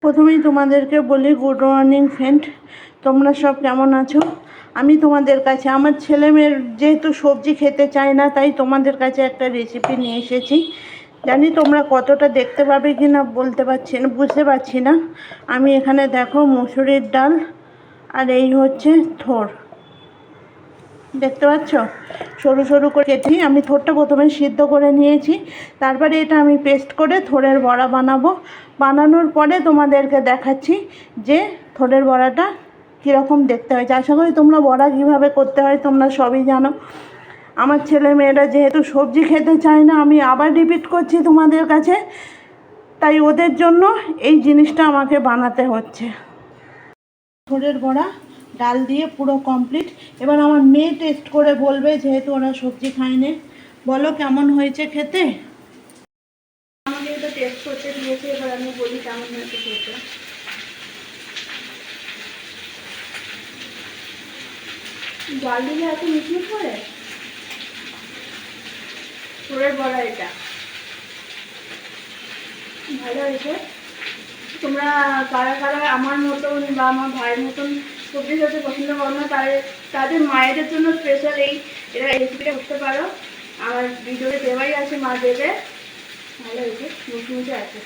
প্রথমেই তোমাদেরকে বলি গুড মর্নিং ফ্রেন্ড, তোমরা সব কেমন আছো? আমি তোমাদের কাছে আমার ছেলেমেয়ের যেহেতু সবজি খেতে চায় না, তাই তোমাদের কাছে একটা রেসিপি নিয়ে এসেছি। জানি তোমরা কতটা দেখতে পাবে কি না বলতে পারছি না, বুঝতে পারছি না। আমি এখানে দেখো মুসুরির ডাল আর এই হচ্ছে থোড়, দেখতে পাচ্ছ সরু সরু করে কেটে আমি থোড়টা প্রথমে সিদ্ধ করে নিয়েছি। তারপরে এটা আমি পেস্ট করে থোড়ের বড়া বানাবো। বানানোর পরে তোমাদেরকে দেখাচ্ছি যে থোড়ের বড়াটা কীরকম দেখতে হয়। আশা করি তোমরা বড়া কীভাবে করতে হয় তোমরা সবই জানো। আমার ছেলে মেয়েরা যেহেতু সবজি খেতে চায় না, আমি আবার রিপিট করছি তোমাদের কাছে, তাই ওদের জন্য এই জিনিসটা আমাকে বানাতে হচ্ছে। থোড়ের বড়া ডাল দিয়ে পুরো কমপ্লিট। এবার আমার মেয়ে টেস্ট করে বলবে, যেহেতু ওরা সবজি খায়নি। বলো কেমন হয়েছে খেতে? আমাকে তো টেস্ট করতে দিয়েছে, এবার আমি বলি কেমন হয়েছে খেতে। ডাল দিলে এত মিটমিট করে থোড়ের বড়া, এটা ভালো হয়েছে। তোমরা কারা কারা আমার মতন বা আমার ভাইয়ের মতন সবজি খেতে পছন্দ করো না, তাদের মায়েদের জন্য স্পেশাল এরা রেসিপিটা করতে পারো। আমার ভিডিওতে দেওয়াই আছে, মা দেবে। ভালো হয়েছে, মুচমুচে আছে।